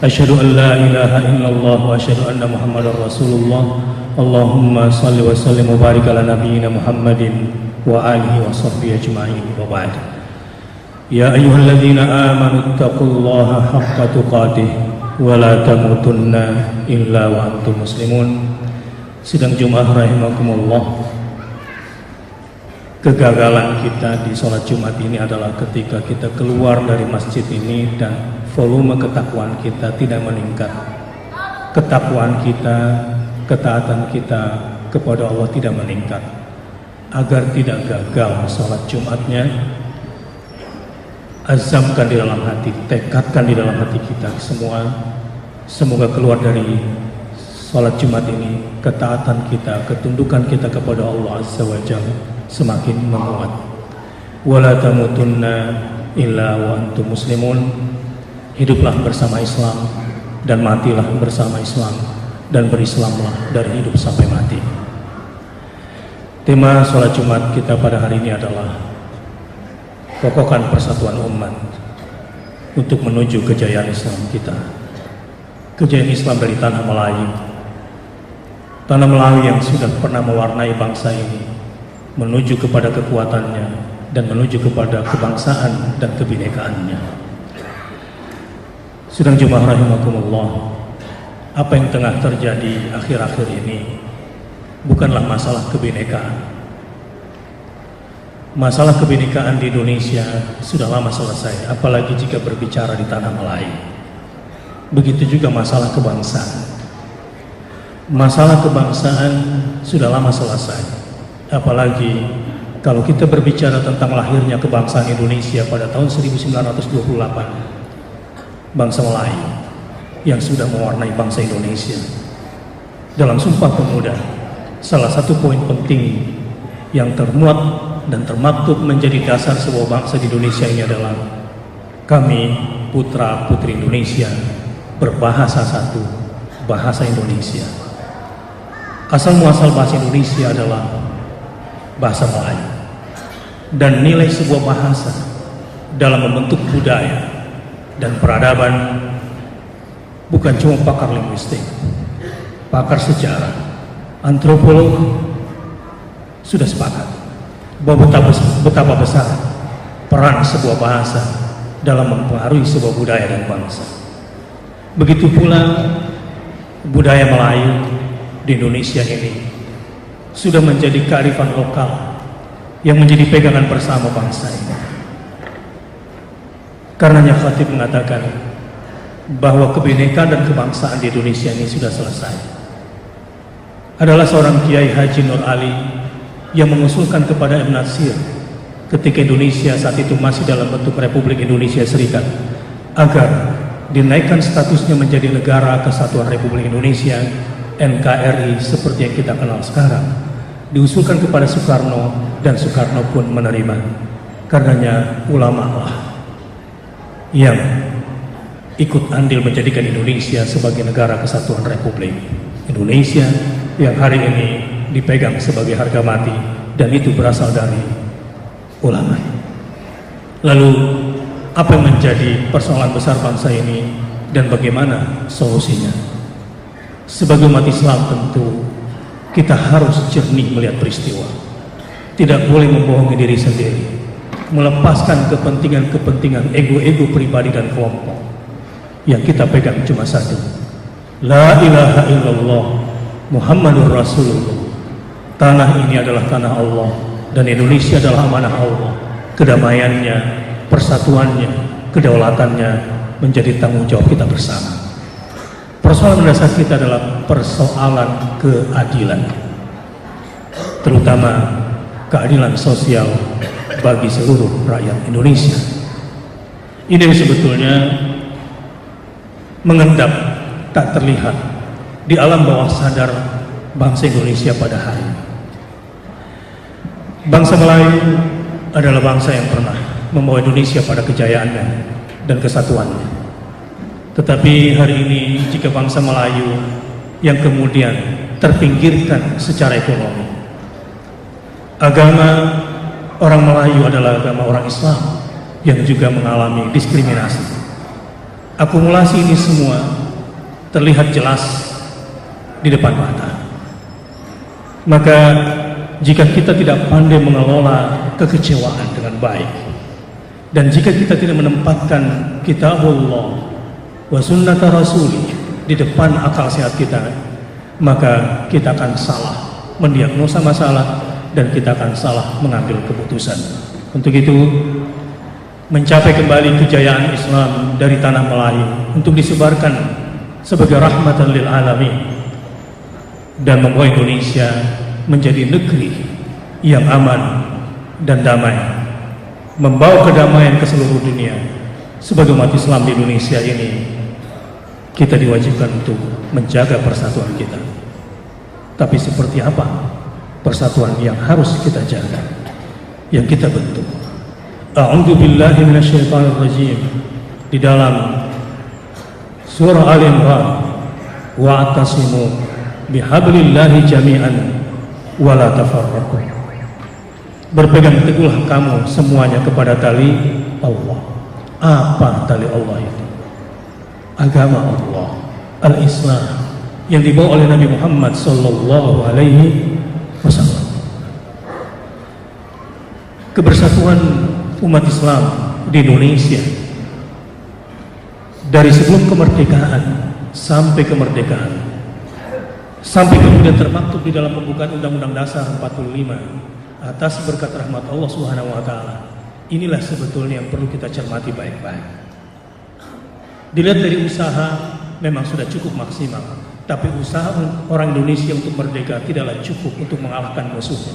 Asyhadu an la ilaha illallah wa asyhadu anna Muhammadar Rasulullah. Allahumma salli wa sallim wa barik ala nabiyyina Muhammadin wa alihi wa sahbihi ajma'in wa ba'd. Ya ayyuhalladzina amanu taqullaha haqqa tuqatih wa la tamutunna illa wa antum muslimun. Sidang Jumat rahimakumullah. Kegagalan kita di sholat Jumat ini adalah ketika kita keluar dari masjid ini dan volume ketakwaan kita tidak meningkat. Ketakwaan kita, ketaatan kita kepada Allah tidak meningkat. Agar tidak gagal sholat Jumatnya, azamkan di dalam hati, tekadkan di dalam hati kita semua. Semoga keluar dari sholat Jumat ini ketaatan kita, ketundukan kita kepada Allah Azza wa Jalla semakin menguat. Wala tamutunna illa wa antum muslimun. Hiduplah bersama Islam dan matilah bersama Islam, dan berislamlah dari hidup sampai mati. Tema sholat Jumat kita pada hari ini adalah kokohkan persatuan umat untuk menuju kejayaan Islam kita. Kejayaan Islam dari tanah Melayu. Tanah Melayu yang sudah pernah mewarnai bangsa ini menuju kepada kekuatannya dan menuju kepada kebangsaan dan kebinekaannya. Sidang Jumat rahimakumullah, apa yang tengah terjadi akhir-akhir ini bukanlah masalah kebinekaan. Masalah kebinekaan di Indonesia sudah lama selesai, apalagi jika berbicara di tanah Melayu. Begitu juga masalah kebangsaan. Masalah kebangsaan sudah lama selesai. Apalagi kalau kita berbicara tentang lahirnya kebangsaan Indonesia pada tahun 1928, bangsa Melayu yang sudah mewarnai bangsa Indonesia. Dalam Sumpah Pemuda, salah satu poin penting yang termuat dan termaktub menjadi dasar sebuah bangsa di Indonesia ini adalah kami putra putri Indonesia berbahasa satu, bahasa Indonesia. Asal muasal bahasa Indonesia adalah bahasa Melayu, dan nilai sebuah bahasa dalam membentuk budaya dan peradaban bukan cuma pakar linguistik, pakar sejarah, antropolog sudah sepakat bahwa betapa besar peran sebuah bahasa dalam mempengaruhi sebuah budaya dan bangsa. Begitu pula budaya Melayu di Indonesia ini sudah menjadi kearifan lokal yang menjadi pegangan bersama bangsa ini. Karenanya Khatib mengatakan bahwa kebinekaan dan kebangsaan di Indonesia ini sudah selesai. Adalah seorang Kiai Haji Nur Ali yang mengusulkan kepada Ibn Natsir ketika Indonesia saat itu masih dalam bentuk Republik Indonesia Serikat agar dinaikkan statusnya menjadi Negara Kesatuan Republik Indonesia, NKRI seperti yang kita kenal sekarang. Diusulkan kepada Soekarno dan Soekarno pun menerima. Karenanya ulama lah yang ikut andil menjadikan Indonesia sebagai Negara Kesatuan Republik Indonesia yang hari ini dipegang sebagai harga mati, dan itu berasal dari ulama. Lalu apa yang menjadi persoalan besar bangsa ini dan bagaimana solusinya? Sebagai umat Islam tentu kita harus jernih melihat peristiwa. Tidak boleh membohongi diri sendiri, melepaskan kepentingan-kepentingan ego-ego pribadi dan kelompok. Yang kita pegang cuma satu, la ilaha illallah Muhammadur Rasulullah. Tanah ini adalah tanah Allah dan Indonesia adalah amanah Allah. Kedamaiannya, persatuannya, kedaulatannya menjadi tanggung jawab kita bersama. Persoalan mendasar kita adalah persoalan keadilan, terutama keadilan sosial bagi seluruh rakyat Indonesia. Ini yang sebetulnya mengendap tak terlihat di alam bawah sadar bangsa Indonesia pada hari ini. Bangsa Melayu adalah bangsa yang pernah membawa Indonesia pada kejayaannya dan kesatuannya. Tetapi hari ini jika bangsa Melayu yang kemudian terpinggirkan secara ekonomi, agama orang Melayu adalah agama orang Islam yang juga mengalami diskriminasi. Akumulasi ini semua terlihat jelas di depan mata. Maka jika kita tidak pandai mengelola kekecewaan dengan baik, dan jika kita tidak menempatkan kitabullah wa sunnata rasuli di depan akal sehat kita, maka kita akan salah mendiagnosa masalah dan kita akan salah mengambil keputusan. Untuk itu, mencapai kembali kejayaan Islam dari tanah Melayu untuk disebarkan sebagai rahmatan lil alamin dan membawa Indonesia menjadi negeri yang aman dan damai, membawa kedamaian ke seluruh dunia. Sebagai umat Islam di Indonesia ini, kita diwajibkan untuk menjaga persatuan kita. Tapi seperti apa persatuan yang harus kita jaga, yang kita bentuk? A'udzu billahi minasyaitonir rajim. Di dalam surah Al-Imran, wa'tasimu bihablillahi jami'an wa la tafarraqu. Berpegang teguhlah kamu semuanya kepada tali Allah. Apa tali Allah itu? Agama Allah, Al-Islam, yang dibawa oleh Nabi Muhammad sallallahu alaihi wasallam. Kebersatuan umat Islam di Indonesia dari sebelum kemerdekaan sampai kemerdekaan, sampai kemudian termaktub di dalam pembukaan Undang-Undang Dasar 45 atas berkat rahmat Allah Subhanahu wa taala. Inilah sebetulnya yang perlu kita cermati baik-baik. Dilihat dari usaha memang sudah cukup maksimal, tapi usaha orang Indonesia untuk merdeka tidaklah cukup untuk mengalahkan musuhnya.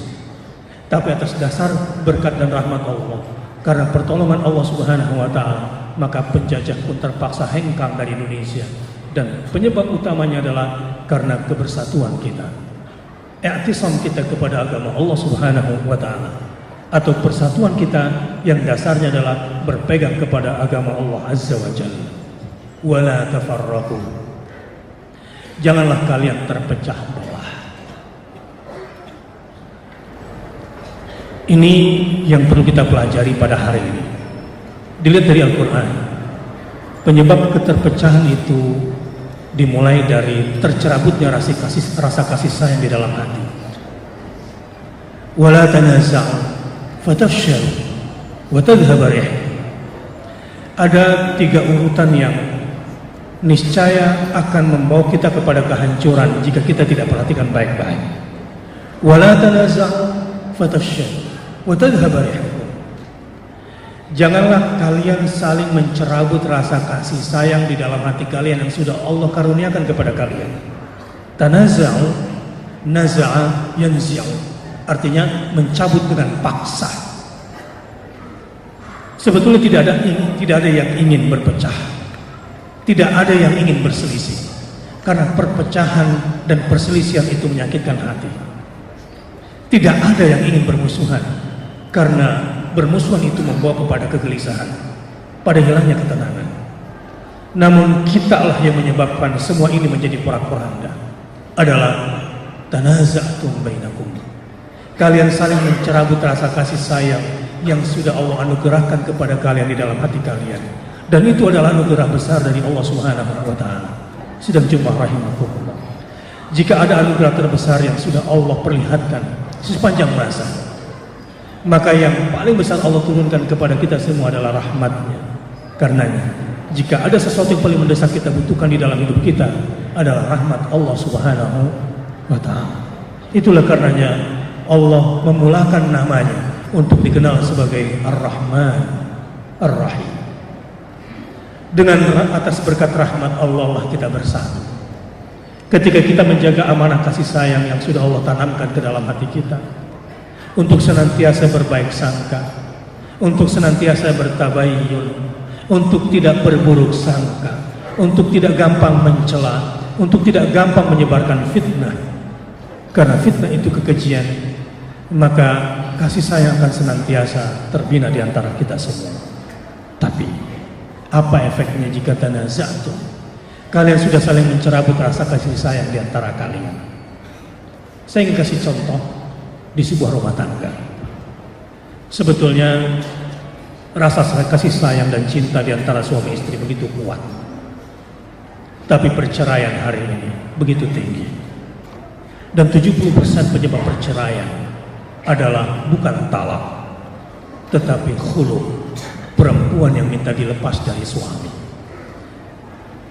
Tapi atas dasar berkat dan rahmat Allah, karena pertolongan Allah Subhanahu wa taala, maka penjajah pun terpaksa hengkang dari Indonesia. Dan penyebab utamanya adalah karena kebersatuan kita, i'tisam kita kepada agama Allah Subhanahu wa taala, atau persatuan kita yang dasarnya adalah berpegang kepada agama Allah Azza wa Jalla. Wala tafarraqu. Janganlah kalian terpecah belah. Ini yang perlu kita pelajari pada hari ini. Dilihat dari Al-Quran, penyebab keterpecahan itu dimulai dari tercerabutnya rasa kasih sayang di dalam hati. Wala tanaza'u fatafshalu wa tadhhaba rihukum. Ada 3 urutan yang niscaya akan membawa kita kepada kehancuran jika kita tidak perhatikan baik-baik. Wala tanaza'u fatafshalu wa tadhhaba rihukum. Janganlah kalian saling mencerabut rasa kasih sayang di dalam hati kalian yang sudah Allah karuniakan kepada kalian. Tanaza'u, naza'a, yanzi'u, artinya mencabut dengan paksa. Sebetulnya tidak ada yang ingin berpecah, tidak ada yang ingin berselisih, karena perpecahan dan perselisihan itu menyakitkan hati. Tidak ada yang ingin bermusuhan, karena bermusuhan itu membawa kepada kegelisahan, pada hilangnya ketenangan. Namun kitalah yang menyebabkan semua ini menjadi porak-poranda. Adalah tanaza'tum bainakum. Kalian saling mencerabut rasa kasih sayang yang sudah Allah anugerahkan kepada kalian di dalam hati kalian. Dan itu adalah anugerah besar dari Allah Subhanahu wa taala. Sedang jemaah rahimakumullah. Jika ada anugerah terbesar yang sudah Allah perlihatkan sepanjang masa, maka yang paling besar Allah turunkan kepada kita semua adalah rahmatnya. Karenanya, jika ada sesuatu yang paling mendesak kita butuhkan di dalam hidup kita, adalah rahmat Allah Subhanahu wa ta'ala. Itulah karenanya Allah memulakan namanya untuk dikenal sebagai Ar-Rahman Ar-Rahim. Dengan atas berkat rahmat Allah lah kita bersatu. Ketika kita menjaga amanah kasih sayang yang sudah Allah tanamkan ke dalam hati kita, untuk senantiasa berbaik sangka, untuk senantiasa bertabayyun, untuk tidak berburuk sangka, untuk tidak gampang mencela, untuk tidak gampang menyebarkan fitnah. Karena fitnah itu kekejian, maka kasih sayang akan senantiasa terbina di antara kita semua. Tapi apa efeknya jika tanaza'tum? Kalian sudah saling mencerabut rasa kasih sayang di antara kalian. Saya ingin kasih contoh di sebuah rumah tangga. Sebetulnya rasa kasih sayang dan cinta di antara suami istri begitu kuat. Tapi perceraian hari ini begitu tinggi. Dan 70% penyebab perceraian adalah bukan talak, tetapi khulu, perempuan yang minta dilepas dari suami.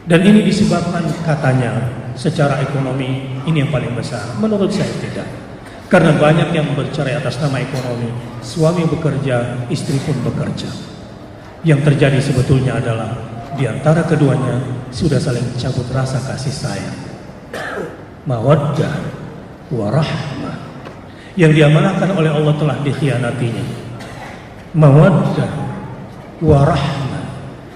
Dan ini disebabkan katanya secara ekonomi ini yang paling besar. Menurut saya tidak. Karena banyak yang bercerai atas nama ekonomi. Suami bekerja, istri pun bekerja. Yang terjadi sebetulnya adalah di antara keduanya sudah saling cabut rasa kasih sayang. Mawaddah warahmah yang diamanahkan oleh Allah telah dikhianatinya. Mawaddah warahmah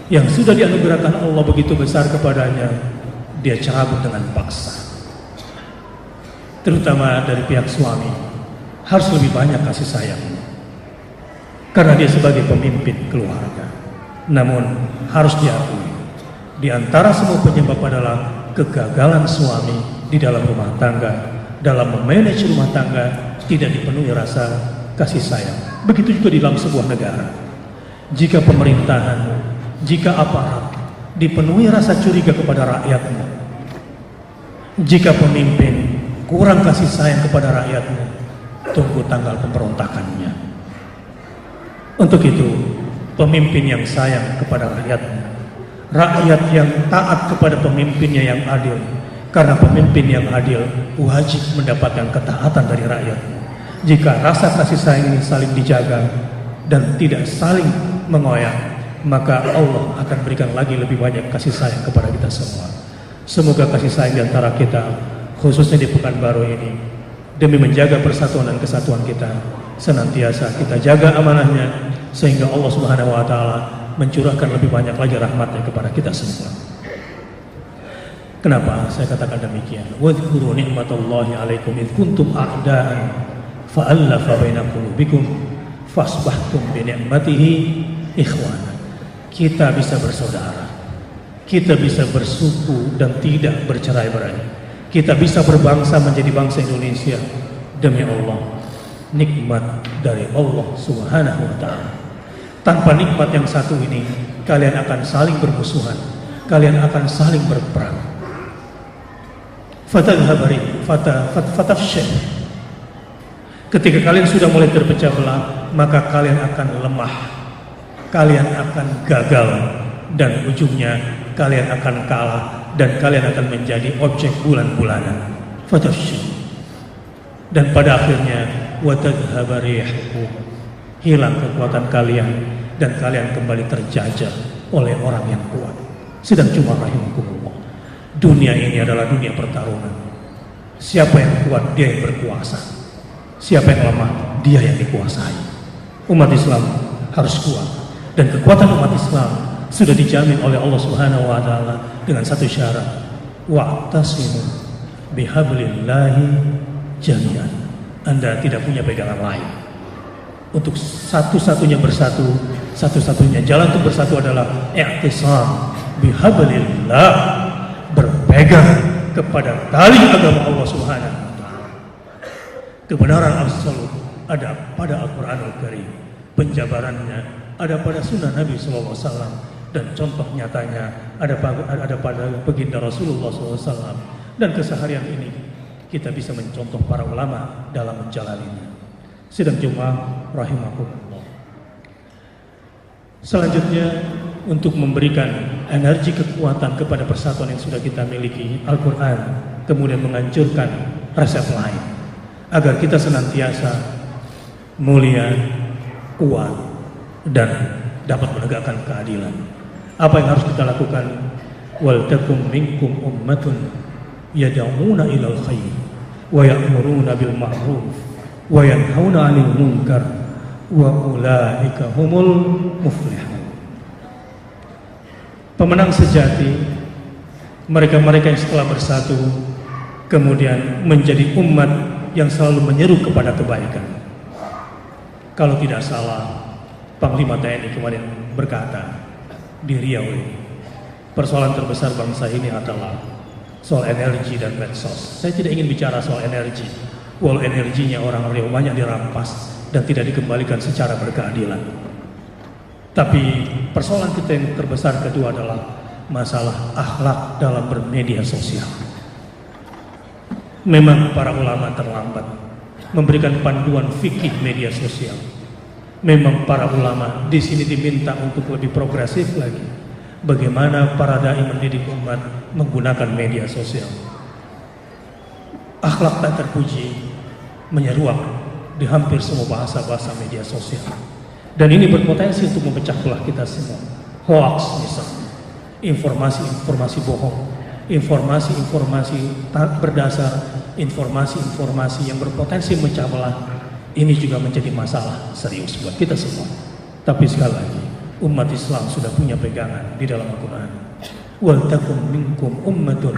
yang sudah dianugerahkan Allah begitu besar kepadanya, dia cabut dengan paksa. Terutama dari pihak suami harus lebih banyak kasih sayang karena dia sebagai pemimpin keluarga. Namun harus diakui, di antara semua penyebab adalah kegagalan suami di dalam rumah tangga, dalam memanage rumah tangga, tidak dipenuhi rasa kasih sayang. Begitu juga di dalam sebuah negara. Jika pemerintahan, jika aparat dipenuhi rasa curiga kepada rakyatnya, jika pemimpin kurang kasih sayang kepada rakyatnya, tunggu tanggal pemberontakannya. Untuk itu, pemimpin yang sayang kepada rakyatnya, rakyat yang taat kepada pemimpinnya yang adil, karena pemimpin yang adil wajib mendapatkan ketaatan dari rakyatnya. Jika rasa kasih sayang ini saling dijaga dan tidak saling mengoyak, maka Allah akan berikan lagi lebih banyak kasih sayang kepada kita semua. Semoga kasih sayang di antara kita, khususnya di Pekanbaru ini, demi menjaga persatuan dan kesatuan kita, senantiasa kita jaga amanahnya, sehingga Allah Subhanahu wa Ta'ala mencurahkan lebih banyak lagi rahmatnya kepada kita semua. Kenapa saya katakan demikian? Wadhkuru ni'matallahi alaikum idh kuntum a'da'an fa'allafa baina qulubikum fasbahtum bi ni'matihi ikhwana. Kita bisa bersaudara, kita bisa bersuku dan tidak bercerai-berai, kita bisa berbangsa menjadi bangsa Indonesia. Demi Allah, nikmat dari Allah Subhanahu wa Ta'ala. Tanpa nikmat yang satu ini, kalian akan saling bermusuhan, kalian akan saling berperang. Fatafshal. Ketika kalian sudah mulai terpecah belah, maka kalian akan lemah, kalian akan gagal, dan ujungnya kalian akan kalah, dan kalian akan menjadi objek bulan-bulanan. Fatafshal. Dan pada akhirnya watadhhaba rihukum, hilang kekuatan kalian dan kalian kembali terjajah oleh orang yang kuat. Sedang cuma rahimakumullah, dunia ini adalah dunia pertarungan. Siapa yang kuat, dia yang berkuasa. Siapa yang lemah, dia yang dikuasai. Umat Islam harus kuat, dan kekuatan umat Islam sudah dijamin oleh Allah Subhanahu wa Ta'ala dengan satu syarat: wa'tasimu bihablillahi jami'an. Anda tidak punya pegangan lain. Untuk satu-satunya bersatu, satu-satunya jalan untuk bersatu adalah i'tisam bihablillah, berpegang kepada tali agama Allah Subhanahu wa Ta'ala. Kebenaran absolut ada pada Al-Quranul Karim, penjabarannya ada pada sunnah Nabi SAW, dan contoh nyatanya ada pada baginda Rasulullah SAW. Dan keseharian ini kita bisa mencontoh para ulama dalam menjalaninya. Sidang Jumat rahimakumullah. Selanjutnya, untuk memberikan energi kekuatan kepada persatuan yang sudah kita miliki, Al-Quran kemudian menganjurkan resep lain agar kita senantiasa mulia, kuat, dan dapat menegakkan keadilan. Apa yang harus kita lakukan? Wal takum minkum ummatun yad'una ilal khair wa ya'muruna bil ma'ruf wa yanhauna 'anil munkar wa ulaika humul muflihun. Pemenang sejati mereka-mereka yang setelah bersatu kemudian menjadi umat yang selalu menyeru kepada kebaikan. Kalau tidak salah, Panglima TNI kemarin berkata di Riau ini, persoalan terbesar bangsa ini adalah soal energi dan medsos. Saya tidak ingin bicara soal energi, walau energinya orang Riau banyak dirampas, dan tidak dikembalikan secara berkeadilan. Tapi persoalan kita yang terbesar kedua adalah masalah akhlak dalam bermedia sosial. Memang para ulama terlambat memberikan panduan fikih media sosial. Memang para ulama di sini diminta untuk lebih progresif lagi. Bagaimana para dai mendidik umat menggunakan media sosial. Akhlak tak terpuji menyeruak di hampir semua bahasa-bahasa media sosial. Dan ini berpotensi untuk memecah belah kita semua. Hoax misalnya, informasi-informasi bohong, informasi-informasi tak berdasar, informasi-informasi yang berpotensi memecah belah. Ini juga menjadi masalah serius buat kita semua. Tapi sekali lagi, umat Islam sudah punya pegangan di dalam Al-Quran. Wal takum minkum ummatun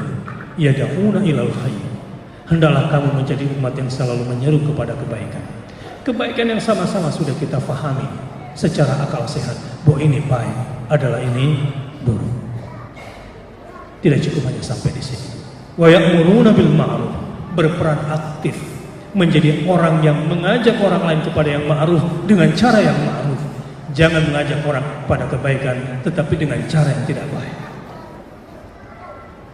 yad'una ilal khair. Hendaklah kamu menjadi umat yang selalu menyeru kepada kebaikan. Kebaikan yang sama-sama sudah kita fahami secara akal sehat bahwa ini baik, adalah ini buruk. Tidak cukup hanya sampai di sini. Wa ya'muruna bil ma'ruf, berperan aktif menjadi orang yang mengajak orang lain kepada yang ma'ruf dengan cara yang ma'ruf. Jangan mengajak orang pada kebaikan tetapi dengan cara yang tidak baik.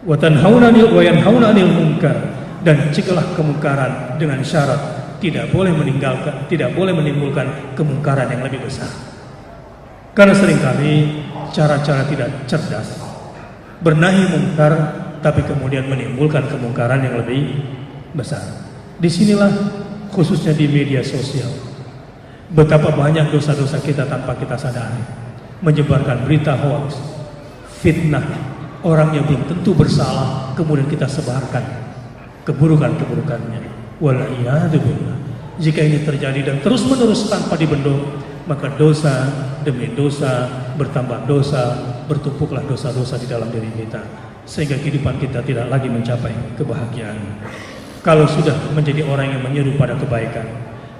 Wa tanhauna 'anil munkar, dan cegahlah kemungkaran dengan syarat tidak boleh menimbulkan kemungkaran yang lebih besar. Karena seringkali cara-cara tidak cerdas bernahi mungkar tapi kemudian menimbulkan kemungkaran yang lebih besar. Disinilah khususnya di media sosial betapa banyak dosa-dosa kita tanpa kita sadari. Menyebarkan berita hoax, fitnah, orang yang belum tentu bersalah kemudian kita sebarkan keburukan-keburukannya. Wal'iyadzubillah. Jika ini terjadi dan terus-menerus tanpa dibendung, maka dosa demi dosa bertambah dosa, bertumpuklah dosa-dosa di dalam diri kita sehingga kehidupan kita tidak lagi mencapai kebahagiaan. Kalau sudah menjadi orang yang menyuruh pada kebaikan,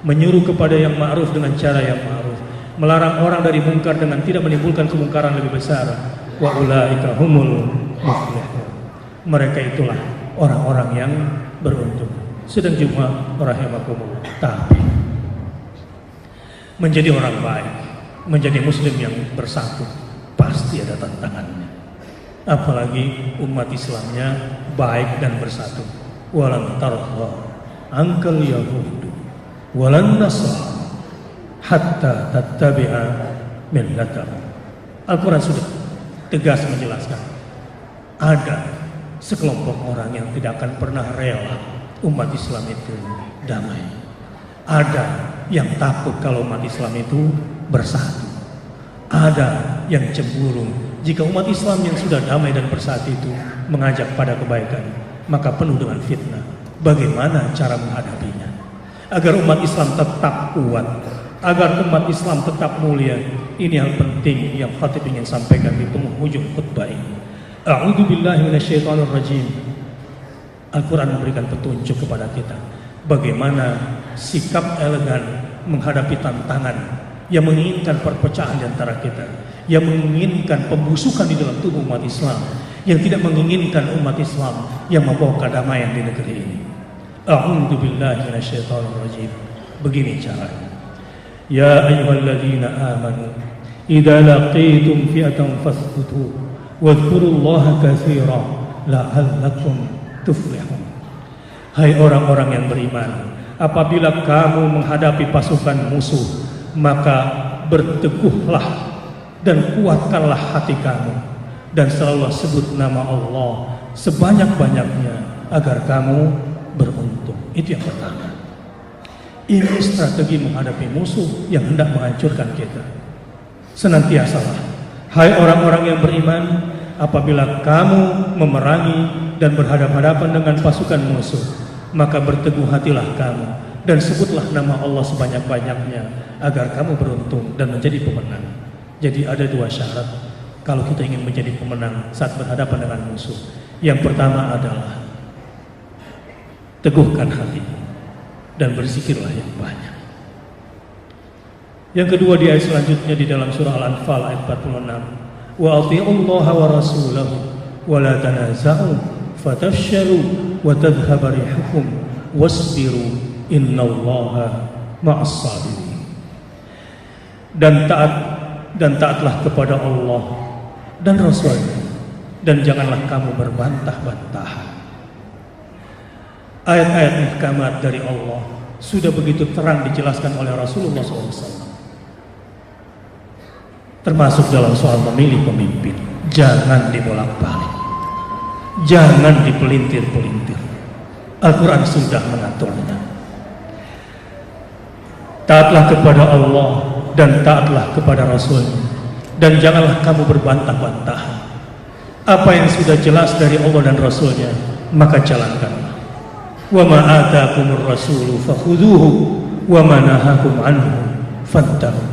menyuruh kepada yang ma'ruf dengan cara yang ma'ruf, melarang orang dari mungkar dengan tidak menimbulkan kemungkaran lebih besar, wa ulaika humul muflihun. Mereka itulah orang-orang yang beruntung. Sedang Jumat rahimakumullah. Tapi menjadi orang baik, menjadi muslim yang bersatu pasti ada tantangannya. Apalagi umat Islamnya baik dan bersatu. Walan tarda ankal yahudu walan nasara hatta tattabi'a millatahum. Al-Quran sudah tegas menjelaskan ada sekelompok orang yang tidak akan pernah rela umat Islam itu damai. Ada yang takut kalau umat Islam itu bersatu. Ada yang cemburu jika umat Islam yang sudah damai dan bersatu itu mengajak pada kebaikan, maka penuh dengan fitnah. Bagaimana cara menghadapinya? Agar umat Islam tetap kuat, agar umat Islam tetap mulia. Ini yang penting yang khatib ingin sampaikan di penghujung khutbah ini. A'udzubillahi minasyaitonirrajim. Al-Quran memberikan petunjuk kepada kita bagaimana sikap elegan menghadapi tantangan yang menginginkan perpecahan di antara kita, yang menginginkan pembusukan di dalam tubuh umat Islam, yang tidak menginginkan umat Islam yang membawa kedamaian di negeri ini. A'udzubillahi minasyaitonirrajim. Begini caranya. Ya ayyuhalladzina amanu idza laqitum fi'atan fasbutu wadhkurullaha katsiran la'allakum tuflihun. Hai orang-orang yang beriman, apabila kamu menghadapi pasukan musuh, maka berteguhlah dan kuatkanlah hati kamu dan selalu sebut nama Allah sebanyak-banyaknya agar kamu beruntung. Itu yang pertama. Ini strategi menghadapi musuh yang hendak menghancurkan kita. Senantiasalah, hai orang-orang yang beriman, apabila kamu memerangi dan berhadapan-hadapan dengan pasukan musuh, maka berteguh hatilah kamu dan sebutlah nama Allah sebanyak-banyaknya agar kamu beruntung dan menjadi pemenang. Jadi ada dua syarat kalau kita ingin menjadi pemenang saat berhadapan dengan musuh. Yang pertama adalah teguhkan hati dan berzikirlah yang banyak. Yang kedua di ayat selanjutnya di dalam surah Al-Anfal ayat 46. Wa ati'ullaha wa rasulahu wa la tanaza'u fatafshalu wa tadhhaba rihukum wasbiru innallaha ma'as sabirin. dan taatlah kepada Allah dan Rasul-Nya, dan janganlah kamu berbantah-bantahan. Ayat-ayat muhkamat dari Allah sudah begitu terang dijelaskan oleh Rasulullah SAW, termasuk dalam soal memilih pemimpin. Jangan dibolak-balik, jangan dipelintir-pelintir. Al-Quran sudah mengaturnya. Taatlah kepada Allah dan taatlah kepada Rasul-Nya, dan janganlah kamu berbantah-bantahan. Apa yang sudah jelas dari Allah dan Rasul-Nya, maka jalankanlah. Wa ma ataakumur rasulu fakhuduhu wa ma nahakum anhu fantahu.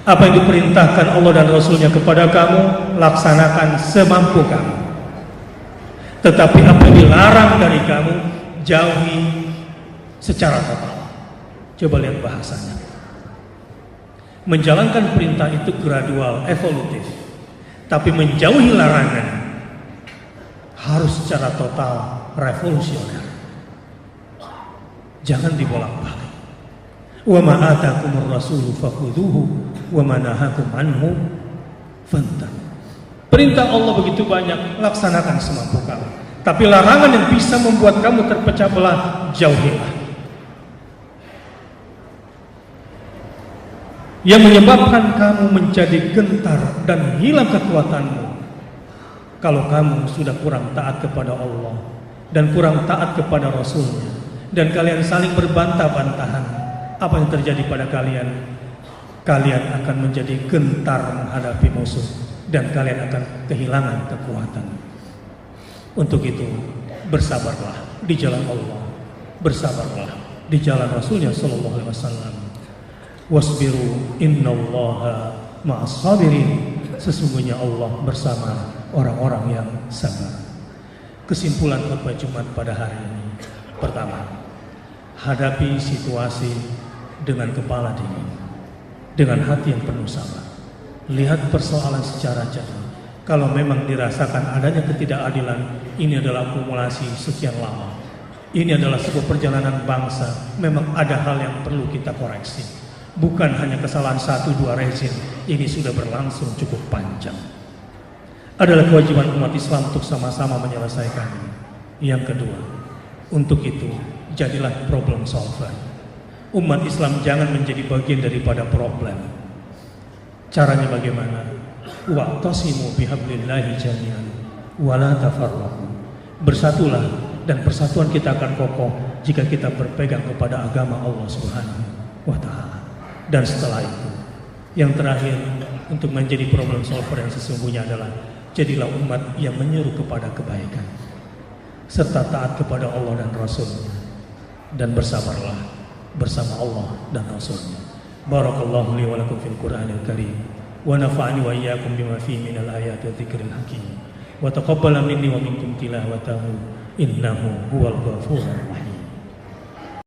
Apa yang diperintahkan Allah dan Rasul-Nya kepada kamu, laksanakan semampu kamu. Tetapi apa yang dilarang dari kamu, jauhi secara total. Coba lihat bahasanya. Menjalankan perintah itu gradual, evolutif. Tapi menjauhi larangan harus secara total, revolusioner. Jangan dibolak-balik. Wa ma ataakumur rasulu fakhuduhu wa ma nahakum anhu fantahu. Perintah Allah begitu banyak, laksanakan semampu kamu. Tapi larangan yang bisa membuat kamu terpecah belah, jauhilah. Yang menyebabkan kamu menjadi gentar dan hilang kekuatanmu, kalau kamu sudah kurang taat kepada Allah dan kurang taat kepada Rasul-Nya, dan kalian saling berbantah-bantahan, apa yang terjadi pada kalian? Kalian akan menjadi gentar menghadapi musuh, dan kalian akan kehilangan kekuatan. Untuk itu, bersabarlah di jalan Allah, bersabarlah di jalan Rasul-Nya sallallahu alaihi wasallam. Wasbiru innallaha ma'as sabirin. Sesungguhnya Allah bersama orang-orang yang sabar. Kesimpulan khutbah Jumat pada hari ini. Pertama, hadapi situasi dengan kepala dingin, dengan hati yang penuh sabar. Lihat persoalan secara jernih. Kalau memang dirasakan adanya ketidakadilan, ini adalah akumulasi sekian lama. Ini adalah sebuah perjalanan bangsa. Memang ada hal yang perlu kita koreksi. Bukan hanya kesalahan 1-2 rezim, ini sudah berlangsung cukup panjang. Adalah kewajiban umat Islam untuk sama-sama menyelesaikannya. Yang kedua, untuk itu jadilah problem solver. Umat Islam jangan menjadi bagian daripada problem. Caranya bagaimana? Wa'tasimu bihablillahi jami'an wa la tafarraqu. Bersatulah, dan persatuan kita akan kokoh jika kita berpegang kepada agama Allah Subhanahu wa ta'ala. Dan setelah itu, yang terakhir, untuk menjadi problem solver yang sesungguhnya adalah jadilah umat yang menyuruh kepada kebaikan serta taat kepada Allah dan Rasul-Nya, dan bersabarlah bersama Allah dan Rasul-Nya. Barakallahu li wa lakum fil Qur'anil Karim wa nafa'ani wa iyyakum bima fihi minal ayati wa dzikril hakim wa taqabbala minni wa minkum tilawatahu innahu huwal ghafurur rahim.